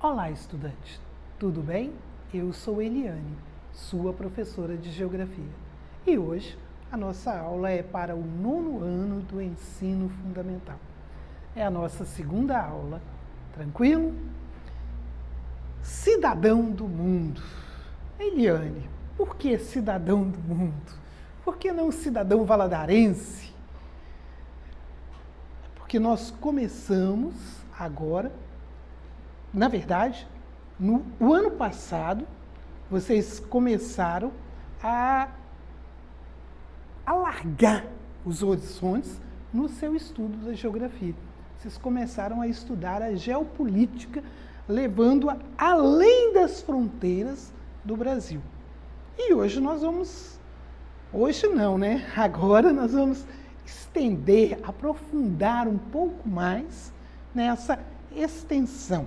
Olá, estudante. Tudo bem? Eu sou Eliane, sua professora de Geografia. E hoje a nossa aula é para o 9º ano do ensino fundamental. É a nossa segunda aula. Tranquilo? Cidadão do mundo. Eliane, por que cidadão do mundo? Por que não cidadão valadarense? Porque nós começamos agora, na verdade, o ano passado, vocês começaram a alargar os horizontes no seu estudo da geografia. Vocês começaram a estudar a geopolítica, levando-a além das fronteiras do Brasil. E hoje nós vamos... Hoje não, né? Agora nós vamos estender, aprofundar um pouco mais nessa extensão.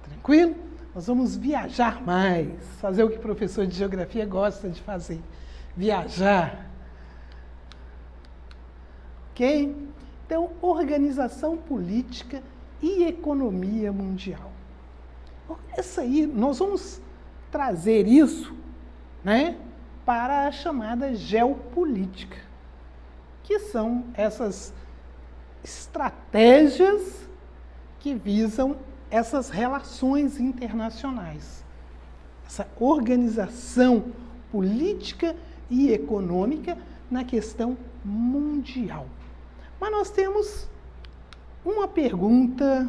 Tranquilo? Nós vamos viajar mais, fazer o que o professor de geografia gosta de fazer, viajar. Ok? Então, organização política e economia mundial. Essa aí, nós vamos trazer isso, né, para a chamada geopolítica, que são essas estratégias que visam essas relações internacionais, essa organização política e econômica na questão mundial. Mas nós temos uma pergunta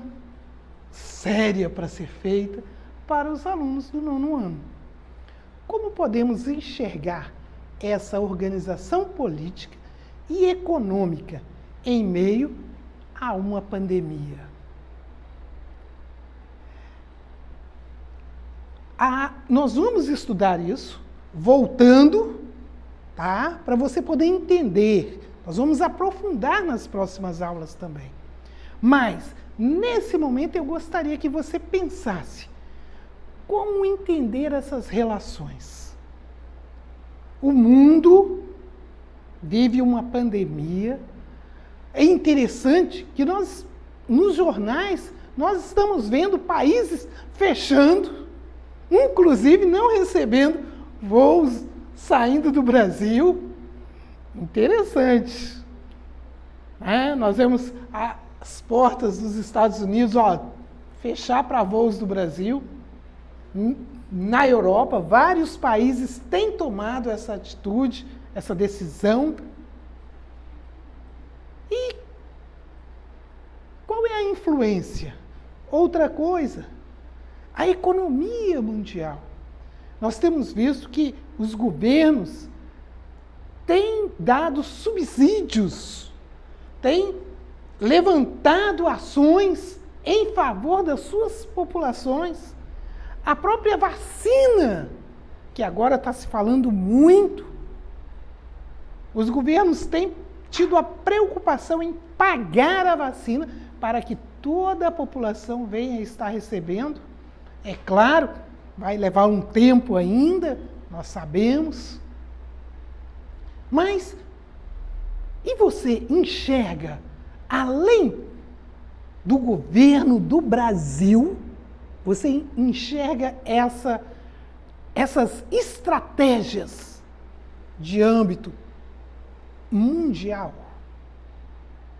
séria para ser feita para os alunos do 9º ano. Como podemos enxergar essa organização política e econômica em meio a uma pandemia? Nós vamos estudar isso, voltando, tá? Para você poder entender. Nós vamos aprofundar nas próximas aulas também. Mas, nesse momento, eu gostaria que você pensasse como entender essas relações. O mundo vive uma pandemia. É interessante que nós, nos jornais, nós estamos vendo países fechando, inclusive não recebendo voos saindo do Brasil. Interessante. Nós vemos as portas dos Estados Unidos, fechar para voos do Brasil. Na Europa, vários países têm tomado essa atitude, essa decisão. E qual é a influência? Outra coisa, a economia mundial. Nós temos visto que os governos têm dado subsídios, têm levantado ações em favor das suas populações. A própria vacina, que agora está se falando muito, os governos têm tido a preocupação em pagar a vacina para que toda a população venha a estar recebendo. É claro, vai levar um tempo ainda, nós sabemos. Mas, e você enxerga, além do governo do Brasil, você enxerga essas estratégias de âmbito mundial?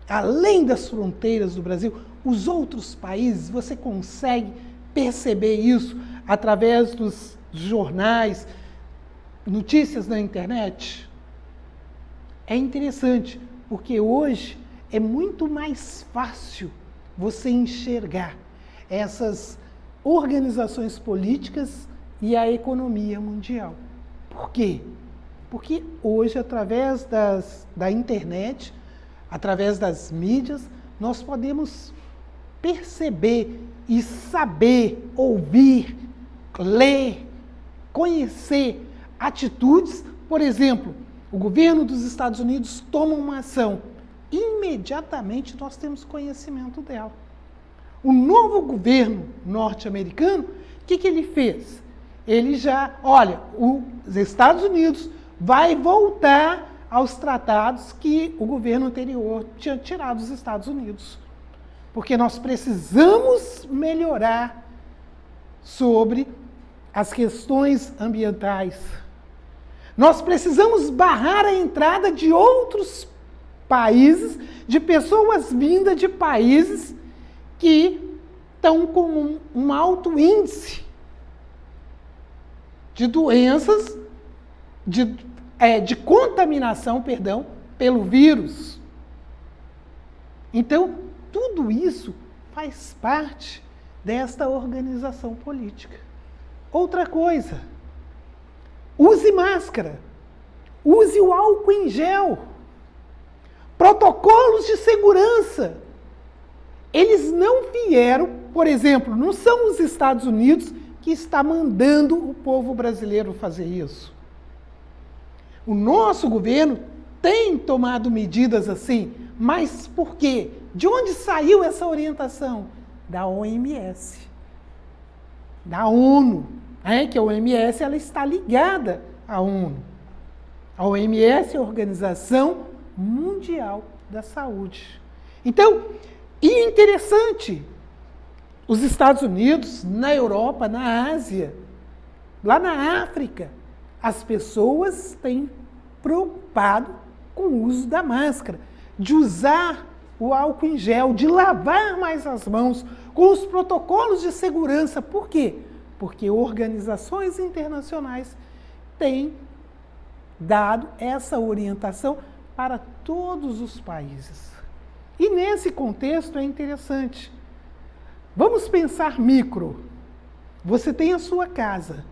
Além das fronteiras do Brasil, os outros países, você consegue perceber isso através dos jornais, notícias na internet? É interessante, porque hoje é muito mais fácil você enxergar essas organizações políticas e a economia mundial. Por quê? Porque hoje, através da internet, através das mídias, nós podemos perceber e saber, ouvir, ler, conhecer atitudes. Por exemplo, o governo dos Estados Unidos toma uma ação, imediatamente nós temos conhecimento dela. O novo governo norte-americano, o que ele fez? Ele já, os Estados Unidos vai voltar aos tratados que o governo anterior tinha tirado dos Estados Unidos. Porque nós precisamos melhorar sobre as questões ambientais. Nós precisamos barrar a entrada de outros países, de pessoas vindas de países que estão com um alto índice de doenças, de contaminação, pelo vírus. Então, tudo isso faz parte desta organização política. Outra coisa, use máscara, use o álcool em gel, protocolos de segurança. Eles não vieram, por exemplo, não são os Estados Unidos que está mandando o povo brasileiro fazer isso. O nosso governo tem tomado medidas assim, mas por quê? De onde saiu essa orientação? Da OMS, da ONU, que a OMS ela está ligada à ONU. A OMS é a Organização Mundial da Saúde. Então, e é interessante, os Estados Unidos, na Europa, na Ásia, lá na África, as pessoas têm preocupado com o uso da máscara, de usar o álcool em gel, de lavar mais as mãos, com os protocolos de segurança. Por quê? Porque organizações internacionais têm dado essa orientação para todos os países. E nesse contexto é interessante. Vamos pensar micro. Você tem a sua casa.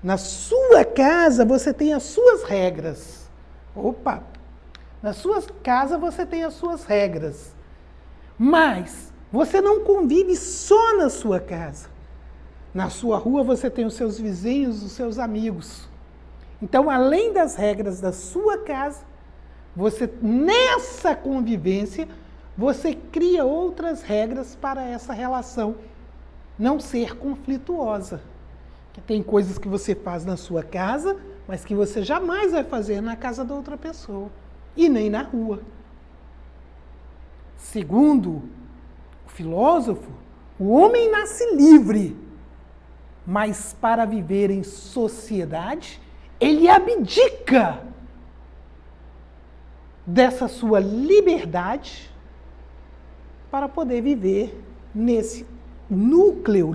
Na sua casa você tem as suas regras. Opa! Na sua casa você tem as suas regras. Mas você não convive só na sua casa. Na sua rua você tem os seus vizinhos, os seus amigos. Então, além das regras da sua casa, você, nessa convivência, você cria outras regras para essa relação não ser conflituosa. Que tem coisas que você faz na sua casa, mas que você jamais vai fazer na casa da outra pessoa. E nem na rua. Segundo o filósofo, o homem nasce livre, mas para viver em sociedade, ele abdica dessa sua liberdade para poder viver nesse núcleo,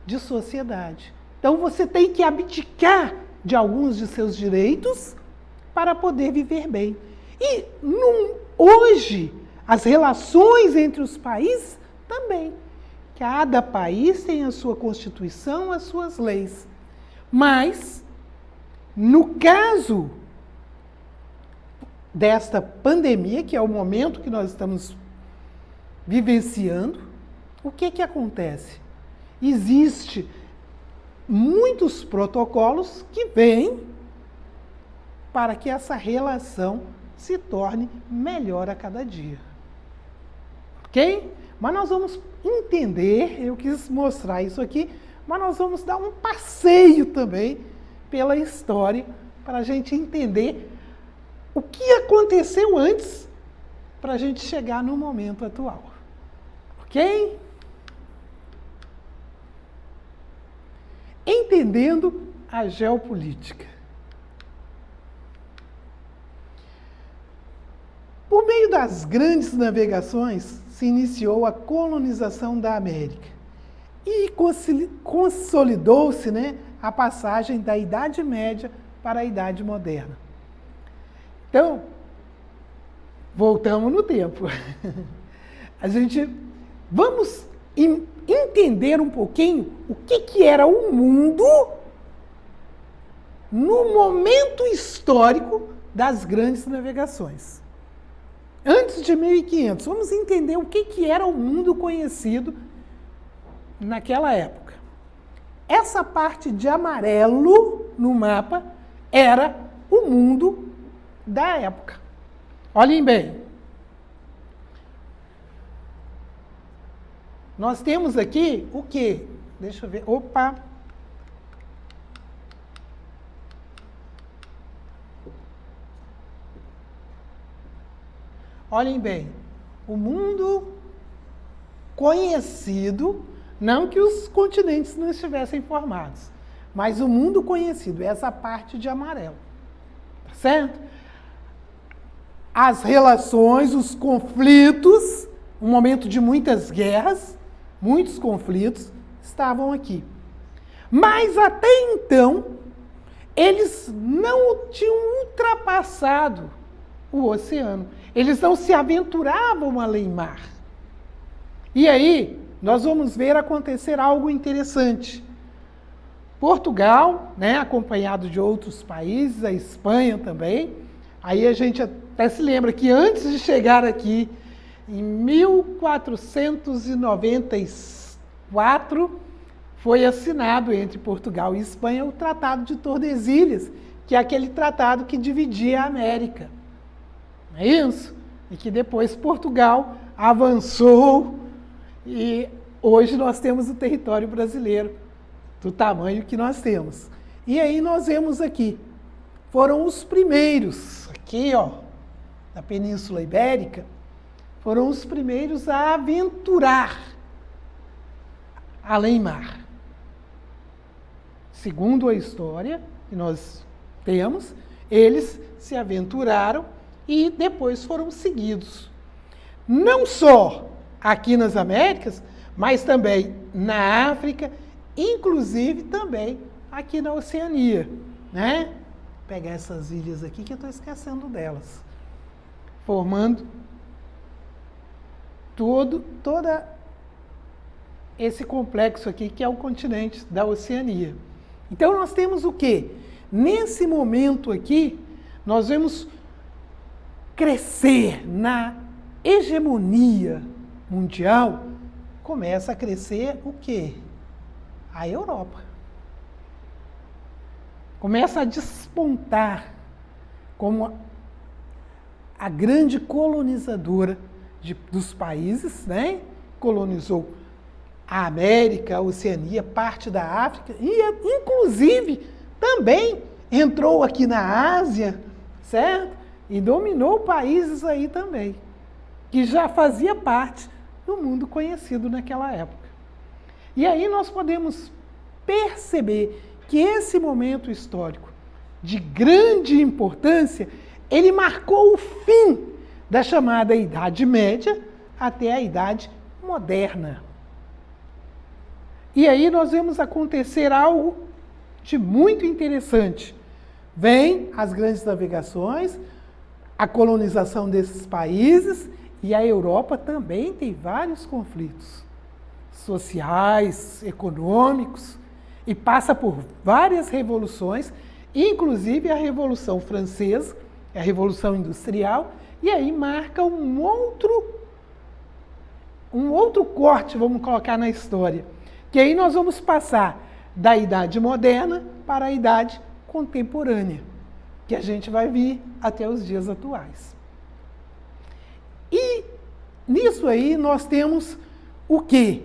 de sociedade. Então você tem que abdicar de alguns de seus direitos para poder viver bem. E hoje, as relações entre os países também. Cada país tem a sua Constituição, as suas leis. Mas, no caso desta pandemia, que é o momento que nós estamos vivenciando, o que acontece? Existem muitos protocolos que vêm para que essa relação se torne melhor a cada dia. Ok? Mas nós vamos entender, eu quis mostrar isso aqui, mas nós vamos dar um passeio também pela história para a gente entender o que aconteceu antes para a gente chegar no momento atual. Ok? Entendendo a geopolítica. Por meio das grandes navegações, se iniciou a colonização da América e consolidou-se, a passagem da Idade Média para a Idade Moderna. Então, voltamos no tempo. Vamos entender um pouquinho o que era o mundo no momento histórico das grandes navegações. Antes de 1500, vamos entender o que era o mundo conhecido naquela época. Essa parte de amarelo no mapa era o mundo da época. Olhem bem. Nós temos aqui o quê? Deixa eu ver. Opa! Olhem bem, o mundo conhecido Não que os continentes não estivessem formados, mas o mundo conhecido, essa parte de amarelo. Tá certo? As relações, os conflitos, um momento de muitas guerras, muitos conflitos, estavam aqui. Mas até então, eles não tinham ultrapassado o oceano. Eles não se aventuravam além mar. E aí, nós vamos ver acontecer algo interessante. Portugal, né, acompanhado de outros países, a Espanha também. Aí a gente até se lembra que antes de chegar aqui, em 1494, foi assinado entre Portugal e Espanha o Tratado de Tordesilhas, que é aquele tratado que dividia a América. Não é isso? E que depois Portugal avançou e hoje nós temos o território brasileiro, do tamanho que nós temos. E aí nós vemos aqui, foram os primeiros, aqui ó, na Península Ibérica, foram os primeiros a aventurar além mar. Segundo a história que nós temos, eles se aventuraram e depois foram seguidos. Não só aqui nas Américas, mas também na África, inclusive também aqui na Oceania, né? Vou pegar essas ilhas aqui que eu estou esquecendo delas, formando todo esse complexo aqui que é o continente da Oceania. Então nós temos o quê? Nesse momento aqui, nós vemos crescer na hegemonia mundial, começa a crescer o quê? A Europa. Começa a despontar como a grande colonizadora dos países, né? Colonizou a América, a Oceania, parte da África e, inclusive, também entrou aqui na Ásia, certo? E dominou países aí também, que já fazia parte do mundo conhecido naquela época. E aí nós podemos perceber que esse momento histórico de grande importância, ele marcou o fim da chamada Idade Média até a Idade Moderna. E aí nós vemos acontecer algo de muito interessante. Vêm as grandes navegações, a colonização desses países, e a Europa também tem vários conflitos sociais, econômicos, e passa por várias revoluções, inclusive a Revolução Francesa, a Revolução Industrial, e aí marca um outro corte, vamos colocar na história, que aí nós vamos passar da Idade Moderna para a Idade Contemporânea, que a gente vai vir até os dias atuais. E nisso aí nós temos o quê?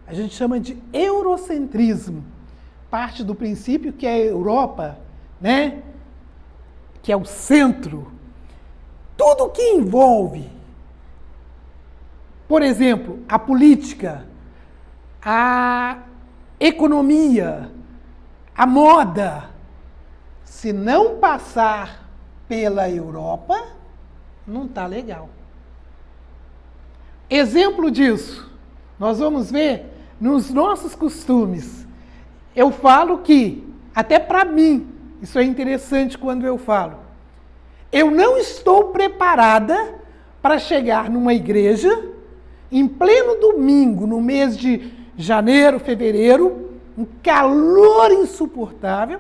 A gente chama de eurocentrismo. Parte do princípio que a Europa, né, que é o centro, tudo que envolve, por exemplo, a política, a economia, a moda, se não passar pela Europa, não está legal. Exemplo disso, nós vamos ver nos nossos costumes. Eu falo que, até para mim, isso é interessante quando eu falo, eu não estou preparada para chegar numa igreja, em pleno domingo, no mês de janeiro, fevereiro, um calor insuportável,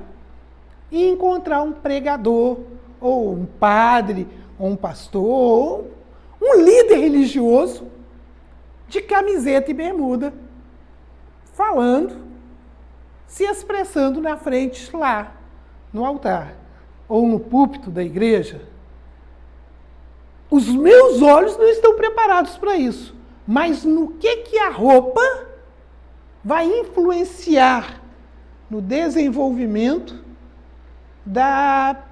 e encontrar um pregador, ou um padre, ou um pastor, ou um líder religioso, de camiseta e bermuda, falando, se expressando na frente lá, no altar, ou no púlpito da igreja. Os meus olhos não estão preparados para isso, mas no que a roupa vai influenciar no desenvolvimento da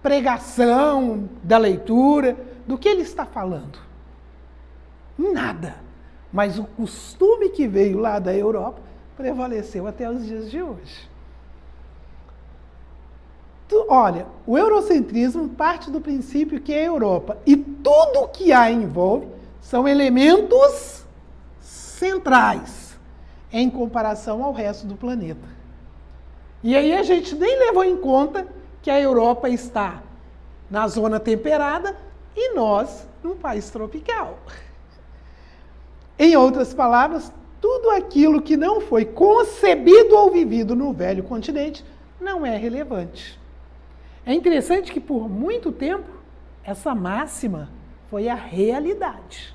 pregação, da leitura, do que ele está falando? Nada. Mas o costume que veio lá da Europa prevaleceu até os dias de hoje. Olha, o eurocentrismo parte do princípio que é a Europa e tudo o que a envolve são elementos centrais em comparação ao resto do planeta. E aí a gente nem levou em conta que a Europa está na zona temperada e nós num país tropical. Em outras palavras, tudo aquilo que não foi concebido ou vivido no velho continente não é relevante. É interessante que por muito tempo essa máxima foi a realidade.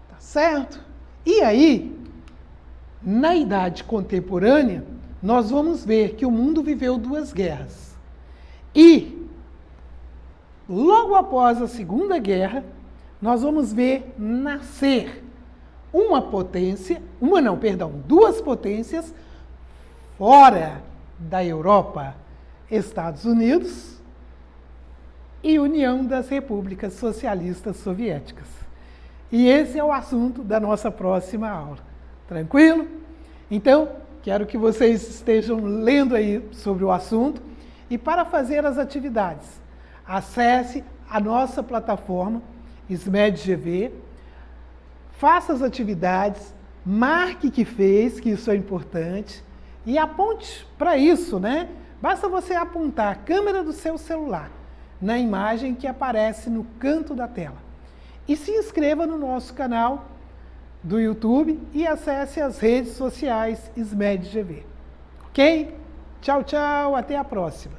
Tá certo? E aí, na idade contemporânea, nós vamos ver que o mundo viveu 2 guerras. E, logo após a Segunda Guerra, nós vamos ver nascer duas potências fora da Europa, Estados Unidos e União das Repúblicas Socialistas Soviéticas. E esse é o assunto da nossa próxima aula. Tranquilo? Então, quero que vocês estejam lendo aí sobre o assunto e para fazer as atividades, acesse a nossa plataforma SMED-GV, faça as atividades, marque que fez, que isso é importante, e aponte para isso, né? Basta você apontar a câmera do seu celular na imagem que aparece no canto da tela. E se inscreva no nosso canal do YouTube e acesse as redes sociais SMED-GV. Ok? Tchau, tchau, até a próxima.